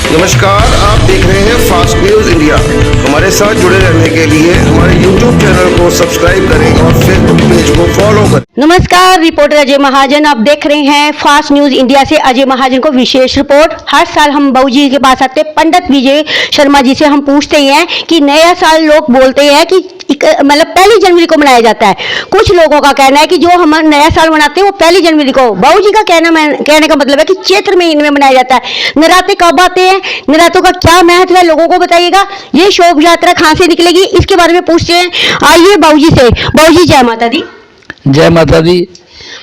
नमस्कार, आप देख रहे हैं फास्ट न्यूज इंडिया। हमारे साथ जुड़े रहने के लिए हमारे यूट्यूब चैनल को सब्सक्राइब करें और फेसबुक पेज को फॉलो करें। नमस्कार, रिपोर्टर अजय महाजन आप देख रहे हैं फास्ट न्यूज इंडिया से। अजय महाजन को विशेष रिपोर्ट। हर साल हम बाबू जी के पास आते, पंडित विजय शर्मा जी से हम पूछते हैं कि नया साल लोग बोलते हैं कि मतलब 1 जनवरी को मनाया जाता है। कुछ लोगों का कहना है कि जो हम नया साल मनाते हैं वो 1 जनवरी को। बाबू जी का कहने का मतलब है कि चैत्र महीने में मनाया जाता है। नवरात्रे कब आते हैं, नवरात्रों का क्या महत्व है, लोगों को बताइएगा। ये शोभ यात्रा कहाँ से निकलेगी, इसके बारे में पूछते हैं। आइए बाबू जी से। बाबू जी जय माता दी। जय माता दी।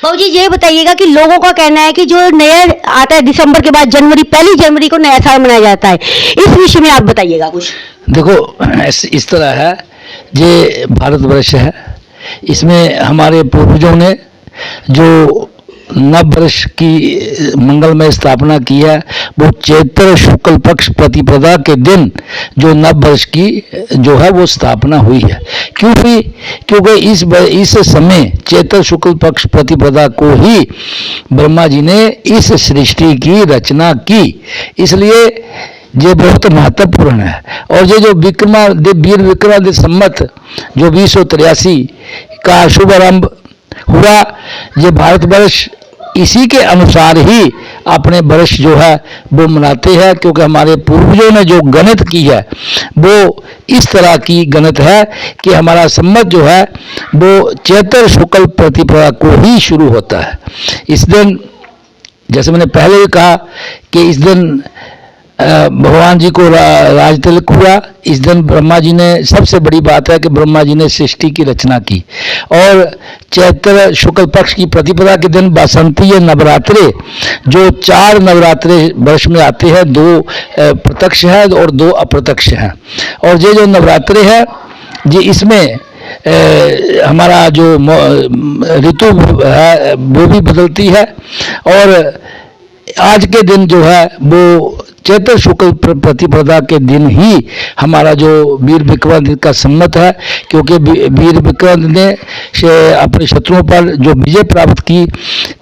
बाबू जी ये बताइएगा कि लोगों का कहना है कि जो नया आता है दिसंबर के बाद जनवरी, 1 जनवरी को नया साल मनाया जाता है। इस विषय में आप बताइएगा कुछ। देखो इस तरह है, ये भारतवर्ष है, इसमें हमारे पूर्वजों ने जो नव वर्ष की मंगलमय स्थापना की है, वो चैत्र शुक्ल पक्ष प्रतिपदा के दिन जो नव वर्ष की जो है वो स्थापना हुई है। क्यों हुई? क्योंकि इस समय चैत्र शुक्ल पक्ष प्रतिपदा को ही ब्रह्मा जी ने इस सृष्टि की रचना की, इसलिए ये बहुत महत्वपूर्ण है। और ये जो वीर विक्रमादित्य संवत जो 2083 का शुभारंभ हुआ, ये भारतवर्ष इसी के अनुसार ही अपने वर्ष जो है वो मनाते हैं, क्योंकि हमारे पूर्वजों ने जो गणित की है वो इस तरह की गणित है कि हमारा संवत जो है वो चैत्र शुक्ल प्रतिपदा को ही शुरू होता है। इस दिन, जैसे मैंने पहले भी कहा कि इस दिन भगवान जी को राज तिलक हुआ। इस दिन ब्रह्मा जी ने, सबसे बड़ी बात है कि ब्रह्मा जी ने सृष्टि की रचना की। और चैत्र शुक्ल पक्ष की प्रतिपदा के दिन बसंतीय नवरात्रे, जो 4 नवरात्रे वर्ष में आते हैं, 2 प्रत्यक्ष है और 2 अप्रत्यक्ष हैं। और ये जो नवरात्रे है, ये इसमें हमारा जो ऋतु है वो भी बदलती है। और आज के दिन जो है वो चैत्र शुक्ल प्रतिपदा के दिन ही हमारा जो वीर विक्रमादित्य का संवत है, क्योंकि वीर विक्रमादित्य ने अपने शत्रुओं पर जो विजय प्राप्त की,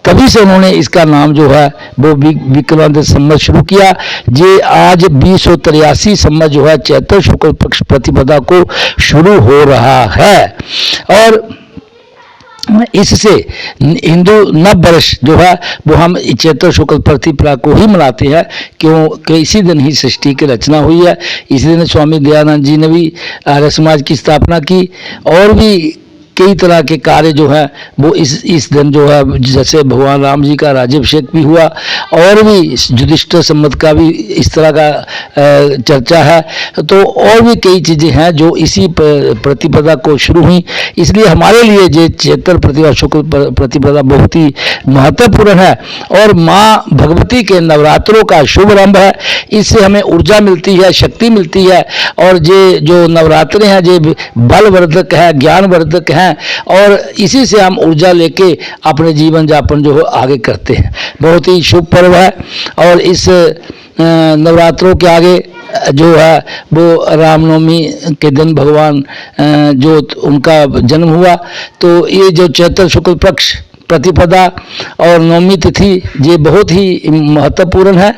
तभी से उन्होंने इसका नाम जो है वो विक्रमादित्य संवत शुरू किया। ये आज 2083 संवत जो है चैत्र शुक्ल पक्ष प्रतिपदा को शुरू हो रहा है। और इससे हिंदू नव वर्ष जो है वो हम चैत्र शुक्ल प्रतिपदा को ही मनाते हैं, क्योंकि इसी दिन ही सृष्टि की रचना हुई है। इसी दिन स्वामी दयानंद जी ने भी आर्य समाज की स्थापना की। और भी कई तरह के कार्य जो है वो इस दिन जो है, जैसे भगवान राम जी का राज्याभिषेक भी हुआ, और भी युधिष्ठिर संवत का भी इस तरह का चर्चा है। तो और भी कई चीज़ें हैं जो इसी प्रतिपदा को शुरू हुई। इसलिए हमारे लिए ये चैत्र प्रतिपदा शुक्ल प्रतिपदा बहुत ही महत्वपूर्ण है। और माँ भगवती के नवरात्रों का शुभारंभ है। इससे हमें ऊर्जा मिलती है, शक्ति मिलती है। और ये जो नवरात्रे हैं ये बलवर्धक है, ज्ञानवर्धक है, और इसी से हम ऊर्जा लेके अपने जीवन यापन जो है आगे करते हैं। बहुत ही शुभ पर्व है। और इस नवरात्रों के आगे जो है वो रामनवमी के दिन भगवान जो उनका जन्म हुआ, तो ये जो चैत्र शुक्ल पक्ष प्रतिपदा और नवमी तिथि ये बहुत ही महत्वपूर्ण है।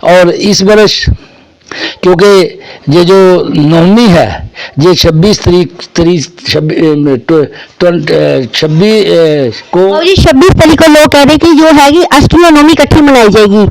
और इस वर्ष क्योंकि ये जो नवमी है ये 26 तारीख को 26 तारीख को लोग कह रहे हैं कि जो है कि अष्टमी और नवमी इकट्ठी मनाई जाएगी।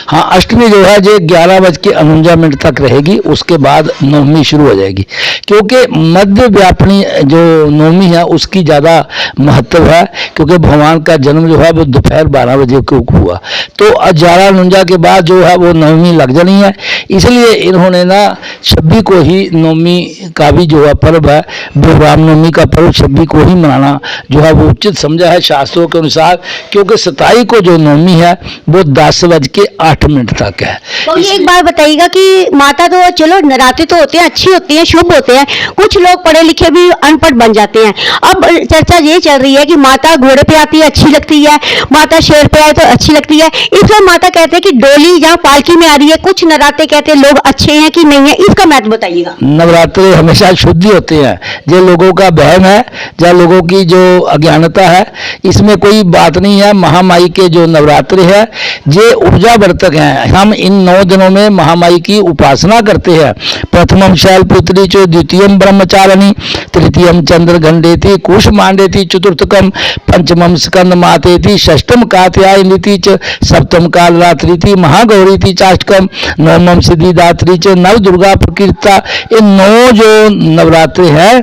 हाँ, अष्टमी जो है ये 11:49 तक रहेगी, उसके बाद नवमी शुरू हो जाएगी। क्योंकि मध्य व्यापनी जो नवमी है उसकी ज़्यादा महत्व है, क्योंकि भगवान का जन्म जो है वो दोपहर 12 बजे को हुआ। तो 11:49 के बाद जो है वो नवमी लग जानी है। इसलिए इन्होंने ना 26 को ही नवमी का भी जो है पर्व है, वो रामनवमी का पर्व 26 को ही मनाना जो है वो उचित समझा है शास्त्रों के अनुसार। क्योंकि 27 को जो नवमी है वो 10:08 तक है। तो ये एक बात बताइएगा कि माता तो चलो नवरात्रि तो होते हैं, अच्छी होती हैं, शुभ होते हैं, कुछ लोग पढ़े लिखे भी अनपढ़ बन जाते हैं। अब चर्चा ये चल रही है कि माता घोड़े पे आती है अच्छी लगती है, माता शेर पे आए तो अच्छी लगती है। इस बार माता कहते हैं कि डोली जहाँ पालकी में आ रही है, कुछ नवरात्रे कहते हैं लोग अच्छे हैं कि नहीं है, इसका महत्व बताइएगा। नवरात्रे हमेशा शुद्धि होते हैं। जो लोगों का बहम है, जो लोगों की जो अज्ञानता है, इसमें कोई बात नहीं है। महामाई के जो नवरात्रे है ये ऊर्जा व्रतक हैं। हम इन 9 दिनों में महामाई की उपासना करते हैं। प्रथमम शैलपुत्री च, द्वितीयम ब्रह्मचारिणी, तृतीयम चंद्र घंडेति, कुश मांडेति, चतुर्थकम पंचमम स्कंद मातेति, षष्ठम कात्यायनीति च, सप्तम कालरात्रिति, महागौरीति चाष्टकम, नवमम सिद्धिदात्री च, नव दुर्गा प्रकीर्ता। इन 9 जो नवरात्रि है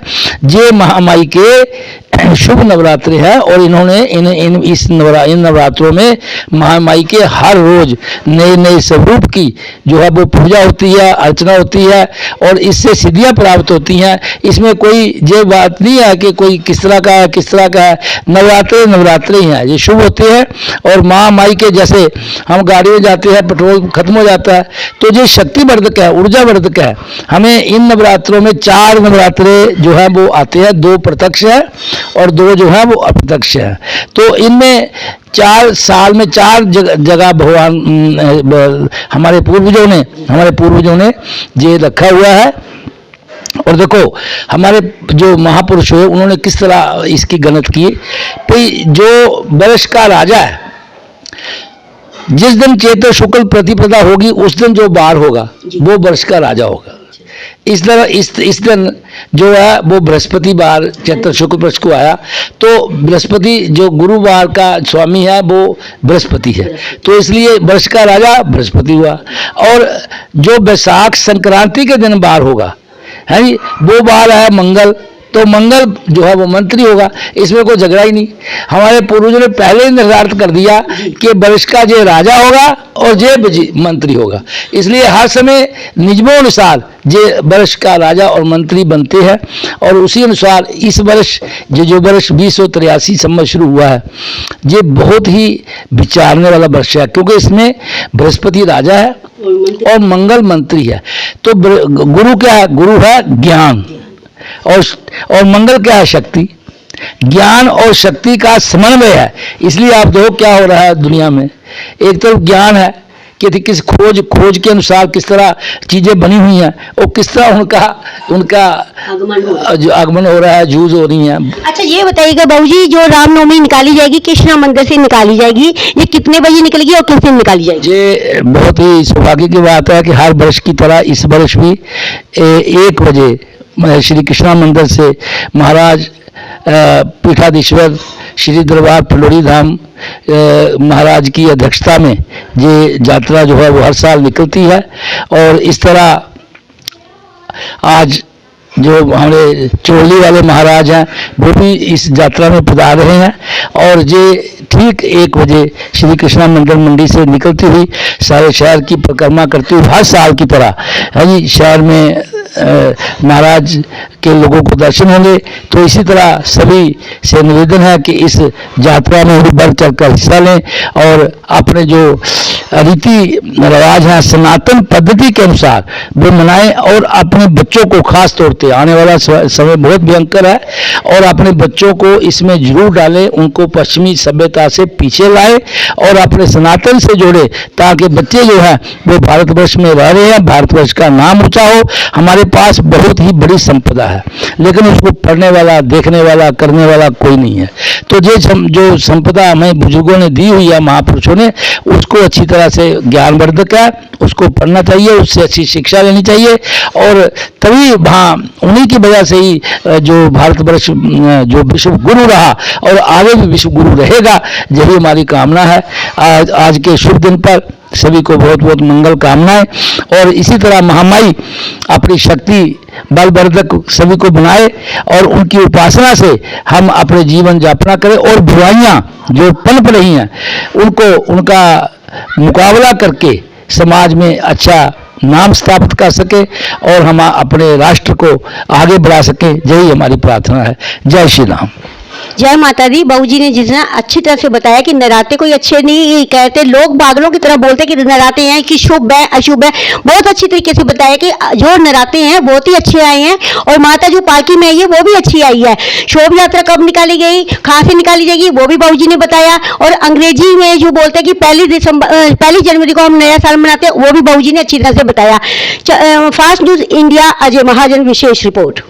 ये महामाई के शुभ नवरात्रि है और इन्होंने इन नवरात्रों में महामाई के हर रोज नए नए स्वरूप की जो है वो पूजा होती है, अर्चना होती है और इससे सिद्धियां प्राप्त होती हैं। इसमें कोई ये बात नहीं है कि कोई किस तरह का है किस तरह का है, नवरात्रि ही है, ये शुभ होते हैं। और महामाई के जैसे हम गाड़ी में जाते हैं, पेट्रोल खत्म हो जाता है, तो ये शक्तिवर्धक है, ऊर्जावर्धक है। हमें इन नवरात्रों में 4 नवरात्रे जो है वो आते हैं, 2 प्रत्यक्ष है और 2 जो है वो अप्रत्यक्ष है। तो इनमें 4 साल में 4 जगह भगवान हमारे पूर्वजों ने ये रखा हुआ है। और देखो हमारे जो महापुरुष हुए उन्होंने किस तरह इसकी गणत की। कोई जो वर्ष का राजा है, जिस दिन चैत्र शुक्ल प्रतिपदा होगी उस दिन जो बार होगा वो वर्ष का राजा होगा। इस तरह इस दिन जो है वो बृहस्पति बार चैत्र शुक्ल पक्ष को आया, तो बृहस्पति जो गुरुवार का स्वामी है वो बृहस्पति है, तो इसलिए वर्ष का राजा बृहस्पति हुआ। और जो वैशाख संक्रांति के दिन बार होगा है वो बार है मंगल, तो मंगल जो है वो मंत्री होगा। इसमें कोई झगड़ा ही नहीं। हमारे पूर्वजों ने पहले ही निर्धारित कर दिया कि वर्ष का जे राजा होगा और जे मंत्री होगा, इसलिए हर समय नियमों अनुसार जे वर्ष का राजा और मंत्री बनते हैं। और उसी अनुसार इस वर्ष जो वर्ष 2083 संवत शुरू हुआ है ये बहुत ही विचारने वाला वर्ष है, क्योंकि इसमें बृहस्पति राजा है और मंगल मंत्री है। तो गुरु क्या है? गुरु है ज्ञान और मंगल क्या है? शक्ति। ज्ञान और शक्ति का समन्वय है। इसलिए आप देखो क्या हो रहा है दुनिया में, एक तरफ ज्ञान है कि किस खोज के अनुसार किस तरह चीजें बनी हुई हैं और किस तरह उनका आगमन हो रहा है, जूझ हो रही है। अच्छा ये बताइएगा बाबूजी, जो रामनवमी निकाली जाएगी कृष्णा मंदिर से निकाली जाएगी, ये कितने बजे निकलेगी और किस दिन निकाली जाएगी? ये बहुत ही सौभाग्य की बात है कि हर वर्ष की तरह इस वर्ष भी 1 बजे श्री कृष्णा मंदिर से महाराज पीठाधीश्वर श्री दरबार फुलोरी धाम महाराज की अध्यक्षता में ये यात्रा जो है वो हर साल निकलती है। और इस तरह आज जो हमारे चोली वाले महाराज हैं वो भी इस यात्रा में पधार रहे हैं और ये ठीक 1 बजे श्री कृष्णा मंदिर मंडी से निकलती हुई सारे शहर की परिक्रमा करती हुई हर साल की तरह है जी शहर में महाराज के लोगों को दर्शन होंगे। तो इसी तरह सभी से निवेदन है कि इस यात्रा में बढ़ चढ़कर हिस्सा लें और अपने जो रीति रिवाज हैं सनातन पद्धति के अनुसार वो मनाएं और अपने बच्चों को खास तौर पे आने वाला समय बहुत भयंकर है और अपने बच्चों को इसमें जरूर डालें, उनको पश्चिमी सभ्यता से पीछे लाएं और अपने सनातन से जोड़े ताकि बच्चे जो है वो भारतवर्ष में रह रहे हैं, भारतवर्ष का नाम ऊंचा हो। हमारे पास बहुत ही बड़ी संपदा है लेकिन उसको पढ़ने वाला, देखने वाला, करने वाला कोई नहीं है। तो जो संपदा हमें बुजुर्गों ने दी हुई है, महापुरुषों ने, उसको अच्छी तरह से ज्ञानवर्धक है, उसको पढ़ना चाहिए, उससे अच्छी शिक्षा लेनी चाहिए और तभी वहाँ उन्हीं की वजह से ही जो भारतवर्ष जो विश्व गुरु रहा और आगे भी विश्व गुरु रहेगा, यही हमारी कामना है। आज के शुभ दिन पर सभी को बहुत बहुत मंगल कामनाएं और इसी तरह महामाई अपनी शक्ति बलवर्धक सभी को बनाए और उनकी उपासना से हम अपने जीवन यापना करें और बुराइयां जो पनप रही हैं उनका मुकाबला करके समाज में अच्छा नाम स्थापित कर सके और हम अपने राष्ट्र को आगे बढ़ा सके, यही हमारी प्रार्थना है। जय श्री राम। जय माता दी। बाबूजी ने जितना अच्छी तरह से बताया कि नराते कोई अच्छे नहीं कहते, लोग पागलों की तरह बोलते कि नराते हैं कि शुभ है अशुभ है। बहुत अच्छी तरीके से बताया कि जो नराते हैं बहुत ही अच्छे आए हैं और माता जो पालकी में आई है वो भी अच्छी आई है। शोभ यात्रा कब निकाली गई, कहाँ से निकाली जाएगी, वो भी बाबूजी ने बताया। और अंग्रेजी में जो बोलते हैं कि 1 जनवरी को हम नया साल मनाते हैं, वो भी बाबूजी ने अच्छी तरह से बताया। Fast news India, Ajay Mahajan, विशेष रिपोर्ट।